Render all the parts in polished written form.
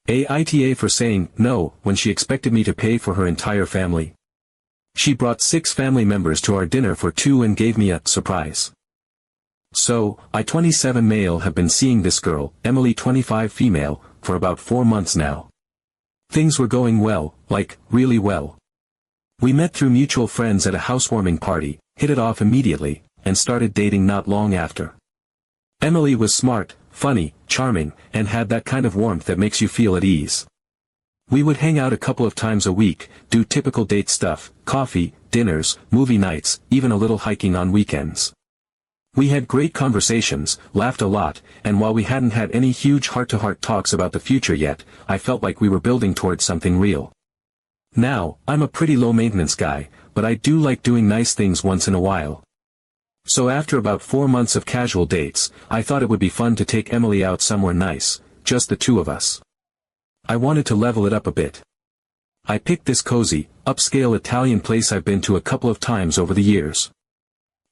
AITA for saying no when she expected me to pay for her entire family. She brought 6 family members to our dinner for 2 and gave me a surprise. So, I 27 male have been seeing this girl, Emily 25 female, for about 4 months now. Things were going well, like, really well. We met through mutual friends at a housewarming party, hit it off immediately, and started dating not long after. Emily was smart, funny, charming, and had that kind of warmth that makes you feel at ease. We would hang out a couple of times a week, do typical date stuff, coffee, dinners, movie nights, even a little hiking on weekends. We had great conversations, laughed a lot, and while we hadn't had any huge heart-to-heart talks about the future yet, I felt like we were building towards something real. Now, I'm a pretty low-maintenance guy, but I do like doing nice things once in a while. So after about 4 months of casual dates, I thought it would be fun to take Emily out somewhere nice, just the 2 of us. I wanted to level it up a bit. I picked this cozy, upscale Italian place I've been to a couple of times over the years.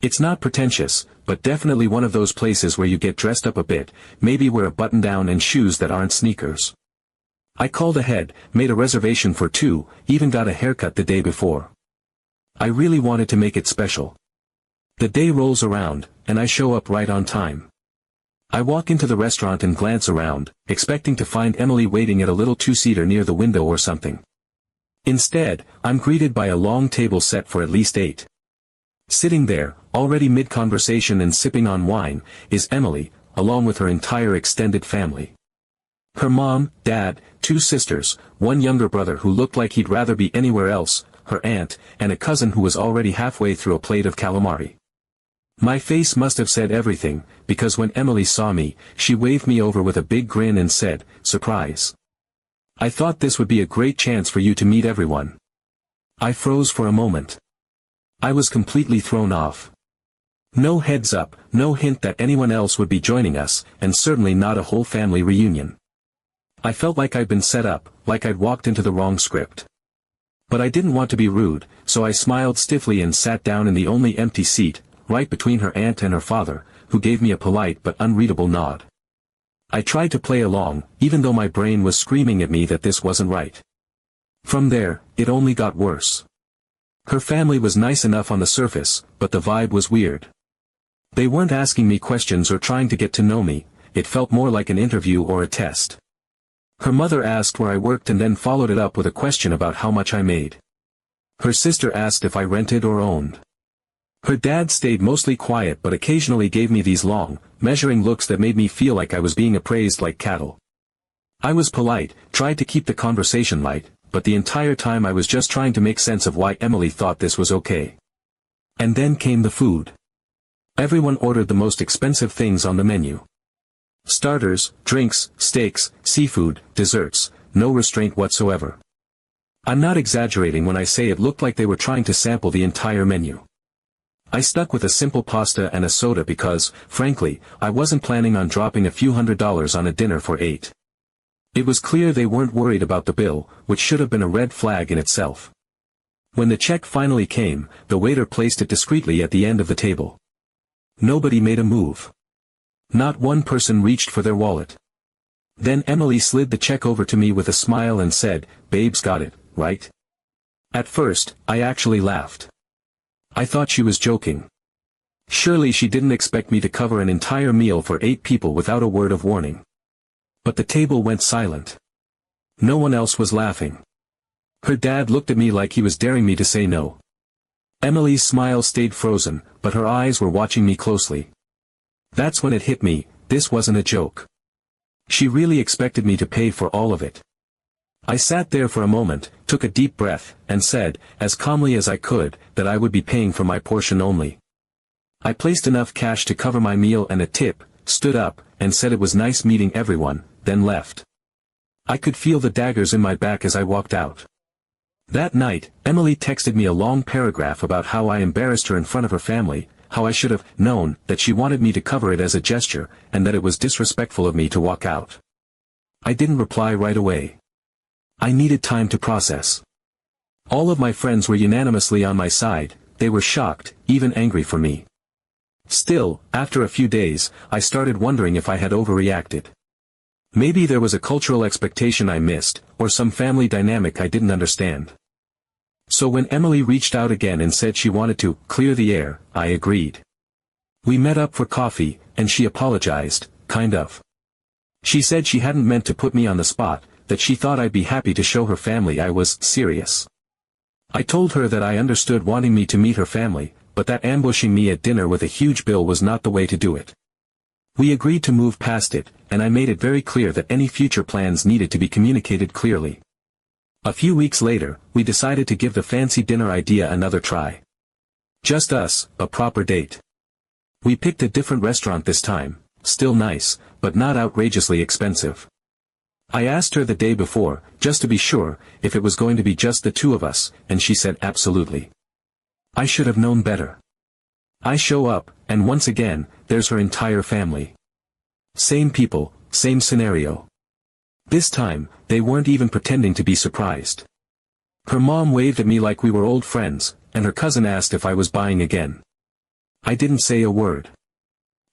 It's not pretentious, but definitely one of those places where you get dressed up a bit, maybe wear a button-down and shoes that aren't sneakers. I called ahead, made a reservation for 2, even got a haircut the day before. I really wanted to make it special. The day rolls around, and I show up right on time. I walk into the restaurant and glance around, expecting to find Emily waiting at a little 2-seater near the window or something. Instead, I'm greeted by a long table set for at least 8. Sitting there, already mid-conversation and sipping on wine, is Emily, along with her entire extended family. Her mom, dad, 2 sisters, 1 younger brother who looked like he'd rather be anywhere else, her aunt, and a cousin who was already halfway through a plate of calamari. My face must have said everything, because when Emily saw me, she waved me over with a big grin and said, "Surprise. I thought this would be a great chance for you to meet everyone." I froze for a moment. I was completely thrown off. No heads up, no hint that anyone else would be joining us, and certainly not a whole family reunion. I felt like I'd been set up, like I'd walked into the wrong script. But I didn't want to be rude, so I smiled stiffly and sat down in the only empty seat, right between her aunt and her father, who gave me a polite but unreadable nod. I tried to play along, even though my brain was screaming at me that this wasn't right. From there, it only got worse. Her family was nice enough on the surface, but the vibe was weird. They weren't asking me questions or trying to get to know me, it felt more like an interview or a test. Her mother asked where I worked and then followed it up with a question about how much I made. Her sister asked if I rented or owned. Her dad stayed mostly quiet but occasionally gave me these long, measuring looks that made me feel like I was being appraised like cattle. I was polite, tried to keep the conversation light, but the entire time I was just trying to make sense of why Emily thought this was okay. And then came the food. Everyone ordered the most expensive things on the menu. Starters, drinks, steaks, seafood, desserts, no restraint whatsoever. I'm not exaggerating when I say it looked like they were trying to sample the entire menu. I stuck with a simple pasta and a soda because, frankly, I wasn't planning on dropping a few $100s on a dinner for 8. It was clear they weren't worried about the bill, which should have been a red flag in itself. When the check finally came, the waiter placed it discreetly at the end of the table. Nobody made a move. Not one person reached for their wallet. Then Emily slid the check over to me with a smile and said, "Babe's got it, right?" At first, I actually laughed. I thought she was joking. Surely she didn't expect me to cover an entire meal for 8 people without a word of warning. But the table went silent. No one else was laughing. Her dad looked at me like he was daring me to say no. Emily's smile stayed frozen, but her eyes were watching me closely. That's when it hit me, this wasn't a joke. She really expected me to pay for all of it. I sat there for a moment, took a deep breath, and said, as calmly as I could, that I would be paying for my portion only. I placed enough cash to cover my meal and a tip, stood up, and said it was nice meeting everyone, then left. I could feel the daggers in my back as I walked out. That night, Emily texted me a long paragraph about how I embarrassed her in front of her family, how I should have known that she wanted me to cover it as a gesture, and that it was disrespectful of me to walk out. I didn't reply right away. I needed time to process. All of my friends were unanimously on my side, they were shocked, even angry for me. Still, after a few days, I started wondering if I had overreacted. Maybe there was a cultural expectation I missed, or some family dynamic I didn't understand. So when Emily reached out again and said she wanted to clear the air, I agreed. We met up for coffee, and she apologized, kind of. She said she hadn't meant to put me on the spot, that she thought I'd be happy to show her family I was serious. I told her that I understood wanting me to meet her family, but that ambushing me at dinner with a huge bill was not the way to do it. We agreed to move past it, and I made it very clear that any future plans needed to be communicated clearly. A few weeks later, we decided to give the fancy dinner idea another try. Just us, a proper date. We picked a different restaurant this time, still nice, but not outrageously expensive. I asked her the day before, just to be sure, if it was going to be just the two of us, and she said absolutely. I should have known better. I show up, and once again, there's her entire family. Same people, same scenario. This time, they weren't even pretending to be surprised. Her mom waved at me like we were old friends, and her cousin asked if I was buying again. I didn't say a word.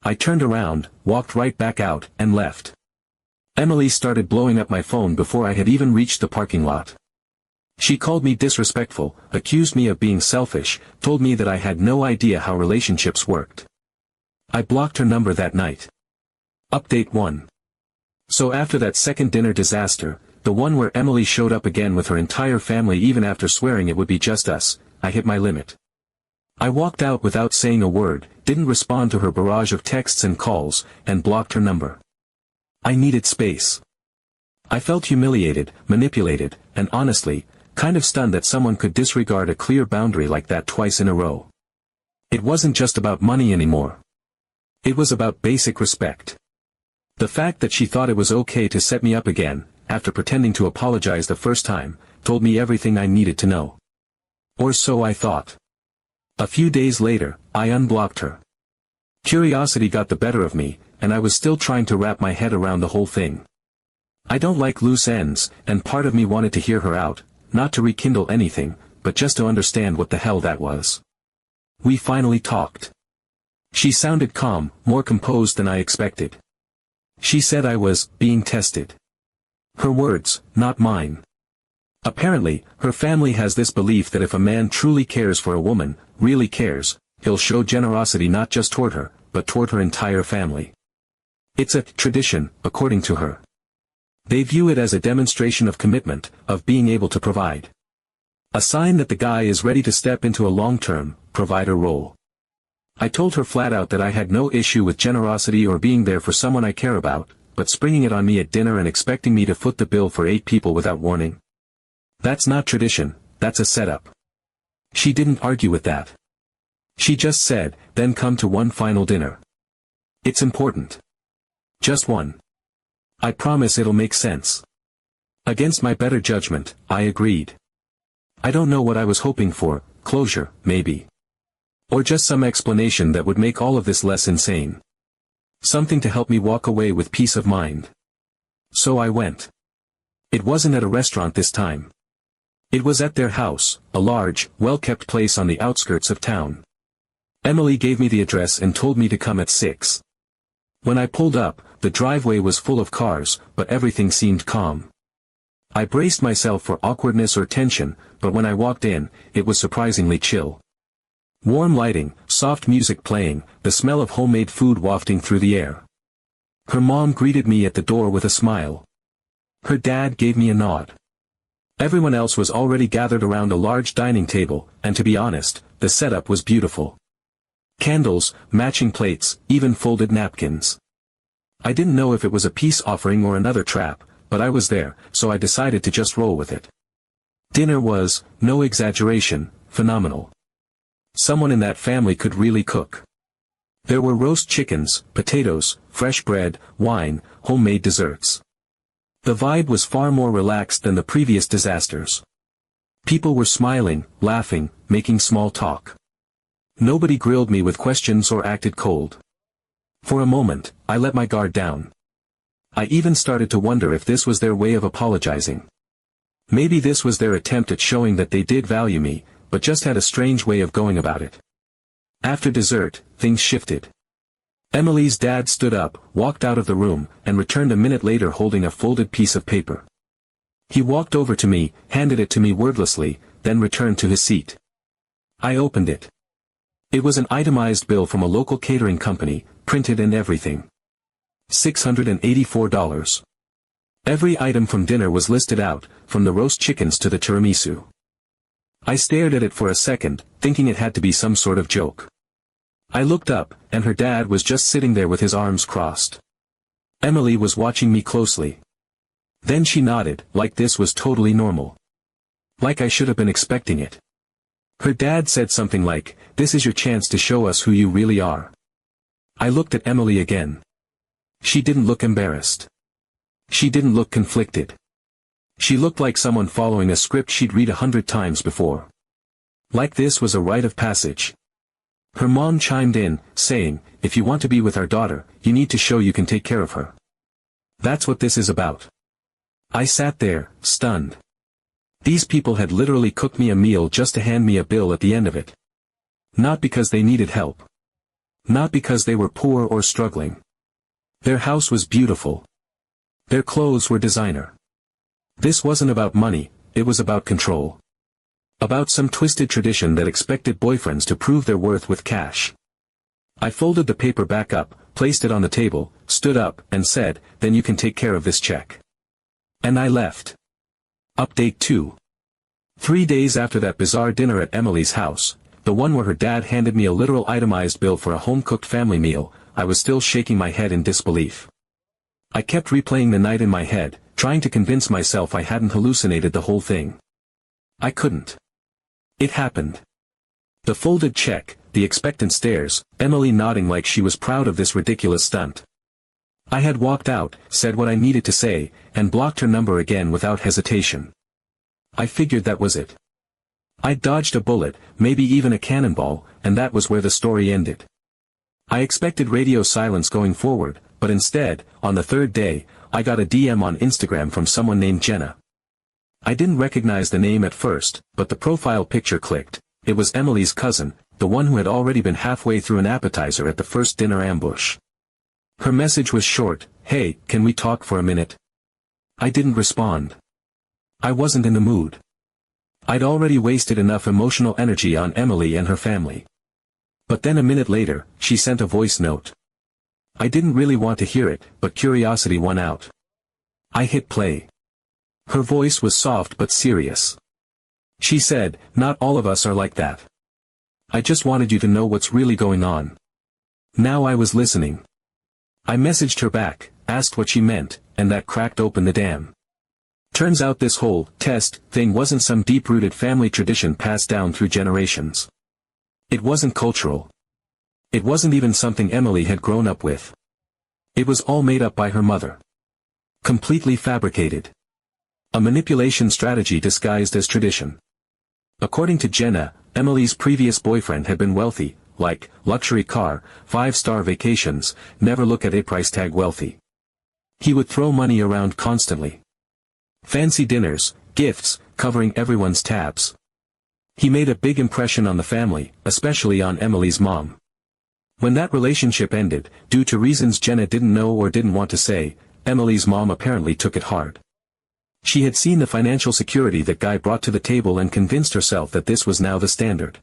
I turned around, walked right back out, and left. Emily started blowing up my phone before I had even reached the parking lot. She called me disrespectful, accused me of being selfish, told me that I had no idea how relationships worked. I blocked her number that night. Update 1. So after that second dinner disaster, the one where Emily showed up again with her entire family even after swearing it would be just us, I hit my limit. I walked out without saying a word, didn't respond to her barrage of texts and calls, and blocked her number. I needed space. I felt humiliated, manipulated, and honestly, kind of stunned that someone could disregard a clear boundary like that twice in a row. It wasn't just about money anymore. It was about basic respect. The fact that she thought it was okay to set me up again, after pretending to apologize the first time, told me everything I needed to know. Or so I thought. A few days later, I unblocked her. Curiosity got the better of me, and I was still trying to wrap my head around the whole thing. I don't like loose ends, and part of me wanted to hear her out, not to rekindle anything, but just to understand what the hell that was. We finally talked. She sounded calm, more composed than I expected. She said I was being tested. Her words, not mine. Apparently, her family has this belief that if a man truly cares for a woman, really cares, he'll show generosity not just toward her, but toward her entire family. It's a tradition, according to her. They view it as a demonstration of commitment, of being able to provide. A sign that the guy is ready to step into a long-term, provider role. I told her flat out that I had no issue with generosity or being there for someone I care about, but springing it on me at dinner and expecting me to foot the bill for 8 people without warning. That's not tradition, that's a setup. She didn't argue with that. She just said, then come to one final dinner. It's important. Just one. I promise it'll make sense. Against my better judgment, I agreed. I don't know what I was hoping for, closure, maybe. Or just some explanation that would make all of this less insane. Something to help me walk away with peace of mind. So I went. It wasn't at a restaurant this time. It was at their house, a large, well-kept place on the outskirts of town. Emily gave me the address and told me to come at 6. When I pulled up, the driveway was full of cars, but everything seemed calm. I braced myself for awkwardness or tension, but when I walked in, it was surprisingly chill. Warm lighting, soft music playing, the smell of homemade food wafting through the air. Her mom greeted me at the door with a smile. Her dad gave me a nod. Everyone else was already gathered around a large dining table, and to be honest, the setup was beautiful. Candles, matching plates, even folded napkins. I didn't know if it was a peace offering or another trap, but I was there, so I decided to just roll with it. Dinner was, no exaggeration, phenomenal. Someone in that family could really cook. There were roast chickens, potatoes, fresh bread, wine, homemade desserts. The vibe was far more relaxed than the previous disasters. People were smiling, laughing, making small talk. Nobody grilled me with questions or acted cold. For a moment, I let my guard down. I even started to wonder if this was their way of apologizing. Maybe this was their attempt at showing that they did value me, but just had a strange way of going about it. After dessert, things shifted. Emily's dad stood up, walked out of the room, and returned a minute later holding a folded piece of paper. He walked over to me, handed it to me wordlessly, then returned to his seat. I opened it. It was an itemized bill from a local catering company, printed and everything. $684. Every item from dinner was listed out, from the roast chickens to the tiramisu. I stared at it for a second, thinking it had to be some sort of joke. I looked up, and her dad was just sitting there with his arms crossed. Emily was watching me closely. Then she nodded, like this was totally normal. Like I should have been expecting it. Her dad said something like, "This is your chance to show us who you really are." I looked at Emily again. She didn't look embarrassed. She didn't look conflicted. She looked like someone following a script she'd read 100 times before. Like this was a rite of passage. Her mom chimed in, saying, "If you want to be with our daughter, you need to show you can take care of her. That's what this is about." I sat there, stunned. These people had literally cooked me a meal just to hand me a bill at the end of it. Not because they needed help. Not because they were poor or struggling. Their house was beautiful. Their clothes were designer. This wasn't about money, it was about control. About some twisted tradition that expected boyfriends to prove their worth with cash. I folded the paper back up, placed it on the table, stood up, and said, "Then you can take care of this check." And I left. Update 2. 3 days after that bizarre dinner at Emily's house, the one where her dad handed me a literal itemized bill for a home-cooked family meal, I was still shaking my head in disbelief. I kept replaying the night in my head, trying to convince myself I hadn't hallucinated the whole thing. I couldn't. It happened. The folded check, the expectant stares, Emily nodding like she was proud of this ridiculous stunt. I had walked out, said what I needed to say, and blocked her number again without hesitation. I figured that was it. I'd dodged a bullet, maybe even a cannonball, and that was where the story ended. I expected radio silence going forward, but instead, on the third day, I got a DM on Instagram from someone named Jenna. I didn't recognize the name at first, but the profile picture clicked. It was Emily's cousin, the one who had already been halfway through an appetizer at the first dinner ambush. Her message was short, "Hey, can we talk for a minute?" I didn't respond. I wasn't in the mood. I'd already wasted enough emotional energy on Emily and her family. But then a minute later, she sent a voice note. I didn't really want to hear it, but curiosity won out. I hit play. Her voice was soft but serious. She said, "Not all of us are like that. I just wanted you to know what's really going on." Now I was listening. I messaged her back, asked what she meant, and that cracked open the dam. Turns out this whole test thing wasn't some deep-rooted family tradition passed down through generations. It wasn't cultural. It wasn't even something Emily had grown up with. It was all made up by her mother. Completely fabricated. A manipulation strategy disguised as tradition. According to Jenna, Emily's previous boyfriend had been wealthy, like, luxury car, 5-star vacations, never look at a price tag wealthy. He would throw money around constantly. Fancy dinners, gifts, covering everyone's tabs. He made a big impression on the family, especially on Emily's mom. When that relationship ended, due to reasons Jenna didn't know or didn't want to say, Emily's mom apparently took it hard. She had seen the financial security that guy brought to the table and convinced herself that this was now the standard.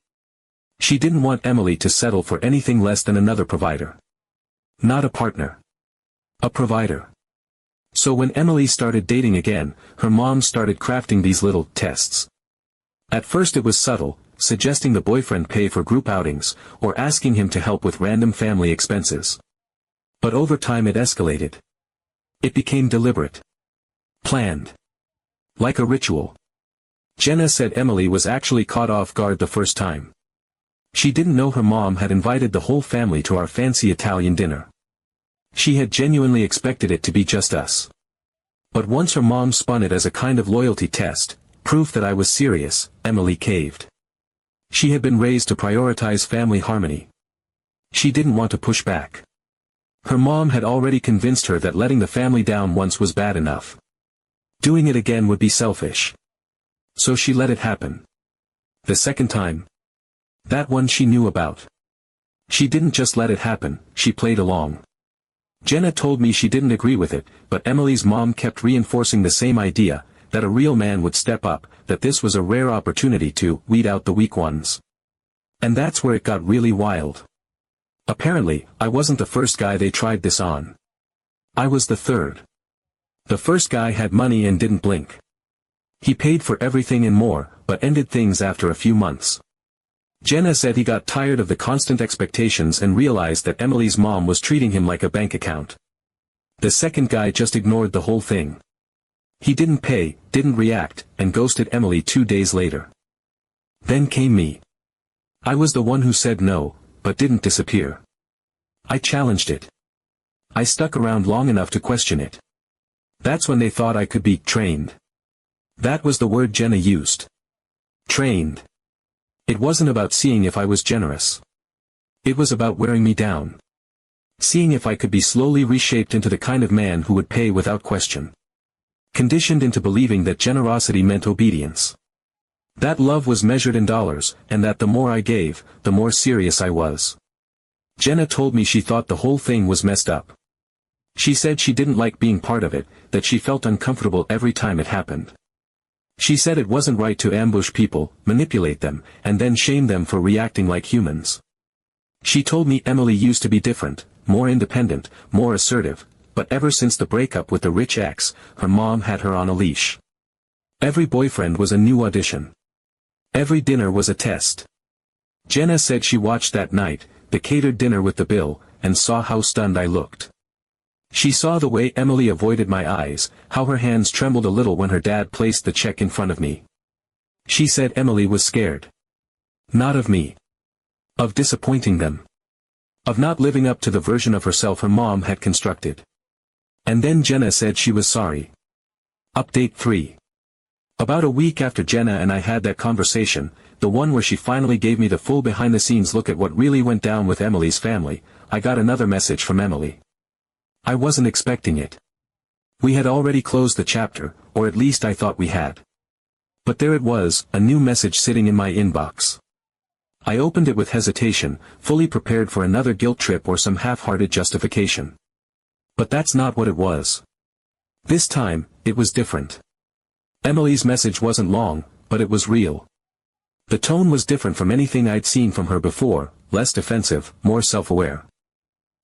She didn't want Emily to settle for anything less than another provider. Not a partner. A provider. So when Emily started dating again, her mom started crafting these little tests. At first it was subtle, suggesting the boyfriend pay for group outings, or asking him to help with random family expenses. But over time it escalated. It became deliberate. Planned. Like a ritual. Jenna said Emily was actually caught off guard the first time. She didn't know her mom had invited the whole family to our fancy Italian dinner. She had genuinely expected it to be just us. But once her mom spun it as a kind of loyalty test, proof that I was serious, Emily caved. She had been raised to prioritize family harmony. She didn't want to push back. Her mom had already convinced her that letting the family down once was bad enough. Doing it again would be selfish. So she let it happen. The second time. That one she knew about. She didn't just let it happen, she played along. Jenna told me she didn't agree with it, but Emily's mom kept reinforcing the same idea, that a real man would step up, that this was a rare opportunity to weed out the weak ones. And that's where it got really wild. Apparently, I wasn't the first guy they tried this on. I was the third. The first guy had money and didn't blink. He paid for everything and more, but ended things after a few months. Jenna said he got tired of the constant expectations and realized that Emily's mom was treating him like a bank account. The second guy just ignored the whole thing. He didn't pay, didn't react, and ghosted Emily 2 days later. Then came me. I was the one who said no, but didn't disappear. I challenged it. I stuck around long enough to question it. That's when they thought I could be trained. That was the word Jenna used. Trained. It wasn't about seeing if I was generous. It was about wearing me down. Seeing if I could be slowly reshaped into the kind of man who would pay without question. Conditioned into believing that generosity meant obedience. That love was measured in dollars, and that the more I gave, the more serious I was. Jenna told me she thought the whole thing was messed up. She said she didn't like being part of it, that she felt uncomfortable every time it happened. She said it wasn't right to ambush people, manipulate them, and then shame them for reacting like humans. She told me Emily used to be different, more independent, more assertive, but ever since the breakup with the rich ex, her mom had her on a leash. Every boyfriend was a new audition. Every dinner was a test. Jenna said she watched that night, the catered dinner with the bill, and saw how stunned I looked. She saw the way Emily avoided my eyes, how her hands trembled a little when her dad placed the check in front of me. She said Emily was scared. Not of me. Of disappointing them. Of not living up to the version of herself her mom had constructed. And then Jenna said she was sorry. Update 3. About a week after Jenna and I had that conversation, the one where she finally gave me the full behind-the-scenes look at what really went down with Emily's family, I got another message from Emily. I wasn't expecting it. We had already closed the chapter, or at least I thought we had. But there it was, a new message sitting in my inbox. I opened it with hesitation, fully prepared for another guilt trip or some half-hearted justification. But that's not what it was. This time, it was different. Emily's message wasn't long, but it was real. The tone was different from anything I'd seen from her before, less defensive, more self-aware.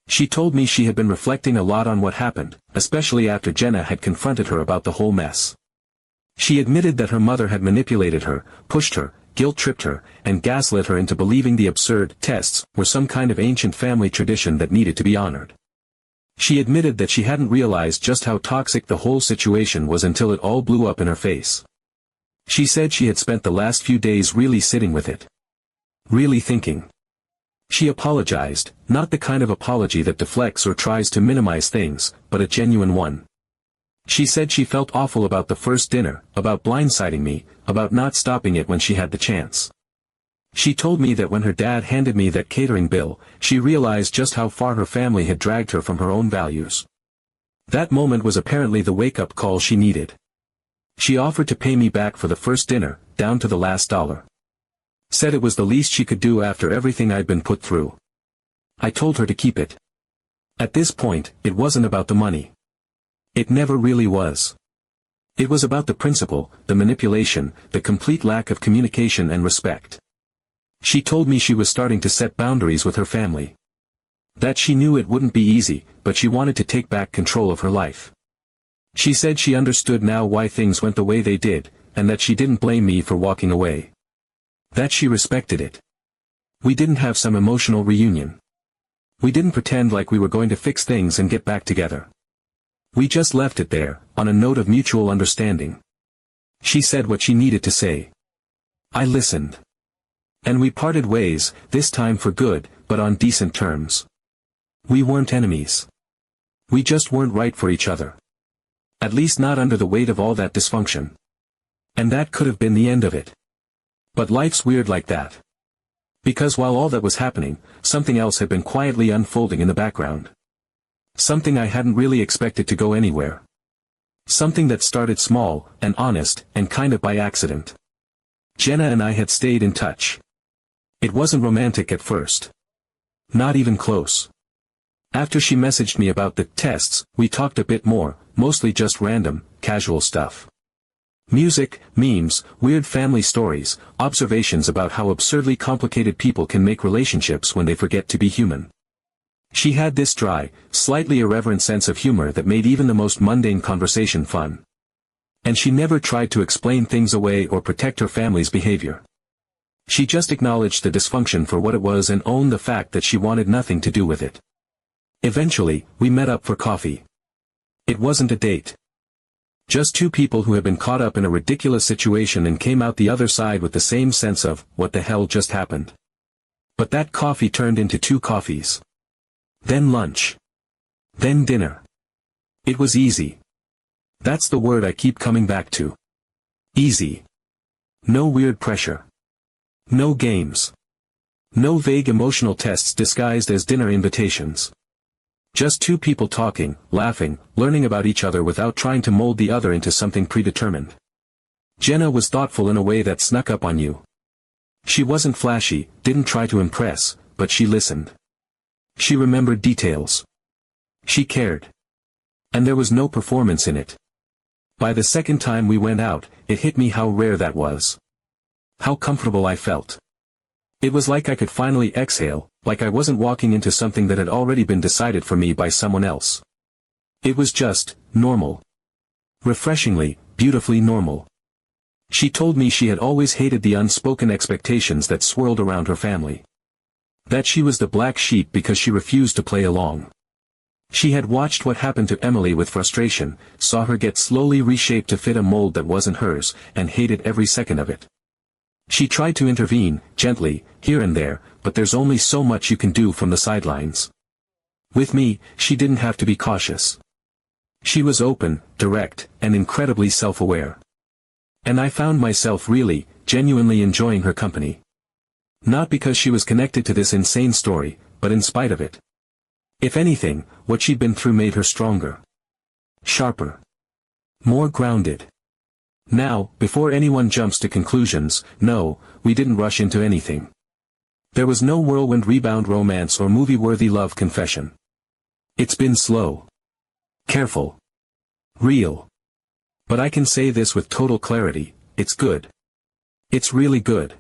She told me she had been reflecting a lot on what happened, especially after Jenna had confronted her about the whole mess. She admitted that her mother had manipulated her, pushed her, guilt-tripped her, and gaslit her into believing the absurd tests were some kind of ancient family tradition that needed to be honored. She admitted that she hadn't realized just how toxic the whole situation was until it all blew up in her face. She said she had spent the last few days really sitting with it. Really thinking. She apologized, not the kind of apology that deflects or tries to minimize things, but a genuine one. She said she felt awful about the first dinner, about blindsiding me, about not stopping it when she had the chance. She told me that when her dad handed me that catering bill, she realized just how far her family had dragged her from her own values. That moment was apparently the wake-up call she needed. She offered to pay me back for the first dinner, down to the last dollar. Said it was the least she could do after everything I'd been put through. I told her to keep it. At this point, it wasn't about the money. It never really was. It was about the principle, the manipulation, the complete lack of communication and respect. She told me she was starting to set boundaries with her family. That she knew it wouldn't be easy, but she wanted to take back control of her life. She said she understood now why things went the way they did, and that she didn't blame me for walking away. That she respected it. We didn't have some emotional reunion. We didn't pretend like we were going to fix things and get back together. We just left it there, on a note of mutual understanding. She said what she needed to say. I listened. And we parted ways, this time for good, but on decent terms. We weren't enemies. We just weren't right for each other. At least not under the weight of all that dysfunction. And that could have been the end of it. But life's weird like that. Because while all that was happening, something else had been quietly unfolding in the background. Something I hadn't really expected to go anywhere. Something that started small, and honest, and kind of by accident. Jenna and I had stayed in touch. It wasn't romantic at first. Not even close. After she messaged me about the tests, we talked a bit more, mostly just random, casual stuff. Music, memes, weird family stories, observations about how absurdly complicated people can make relationships when they forget to be human. She had this dry, slightly irreverent sense of humor that made even the most mundane conversation fun. And she never tried to explain things away or protect her family's behavior. She just acknowledged the dysfunction for what it was and owned the fact that she wanted nothing to do with it. Eventually, we met up for coffee. It wasn't a date. Just two people who had been caught up in a ridiculous situation and came out the other side with the same sense of, what the hell just happened? But that coffee turned into two coffees. Then lunch. Then dinner. It was easy. That's the word I keep coming back to. Easy. No weird pressure. No games. No vague emotional tests disguised as dinner invitations. Just two people talking, laughing, learning about each other without trying to mold the other into something predetermined. Jenna was thoughtful in a way that snuck up on you. She wasn't flashy, didn't try to impress, but she listened. She remembered details. She cared. And there was no performance in it. By the second time we went out, it hit me how rare that was. How comfortable I felt. It was like I could finally exhale, like I wasn't walking into something that had already been decided for me by someone else. It was just, normal. Refreshingly, beautifully normal. She told me she had always hated the unspoken expectations that swirled around her family. That she was the black sheep because she refused to play along. She had watched what happened to Emily with frustration, saw her get slowly reshaped to fit a mold that wasn't hers, and hated every second of it. She tried to intervene, gently, here and there, but there's only so much you can do from the sidelines. With me, she didn't have to be cautious. She was open, direct, and incredibly self-aware. And I found myself really, genuinely enjoying her company. Not because she was connected to this insane story, but in spite of it. If anything, what she'd been through made her stronger. Sharper. More grounded. Now, before anyone jumps to conclusions, no, we didn't rush into anything. There was no whirlwind rebound romance or movie-worthy love confession. It's been slow. Careful. Real. But I can say this with total clarity, it's good. It's really good.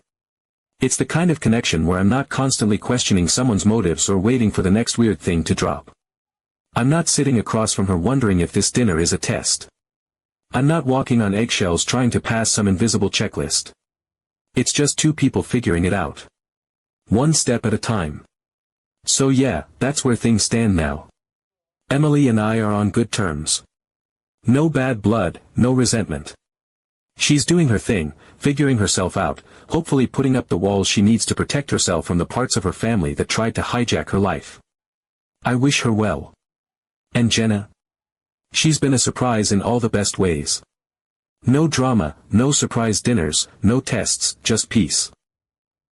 It's the kind of connection where I'm not constantly questioning someone's motives or waiting for the next weird thing to drop. I'm not sitting across from her wondering if this dinner is a test. I'm not walking on eggshells trying to pass some invisible checklist. It's just two people figuring it out. One step at a time. So yeah, that's where things stand now. Emily and I are on good terms. No bad blood, no resentment. She's doing her thing, figuring herself out, hopefully putting up the walls she needs to protect herself from the parts of her family that tried to hijack her life. I wish her well. And Jenna? She's been a surprise in all the best ways. No drama, no surprise dinners, no tests, just peace.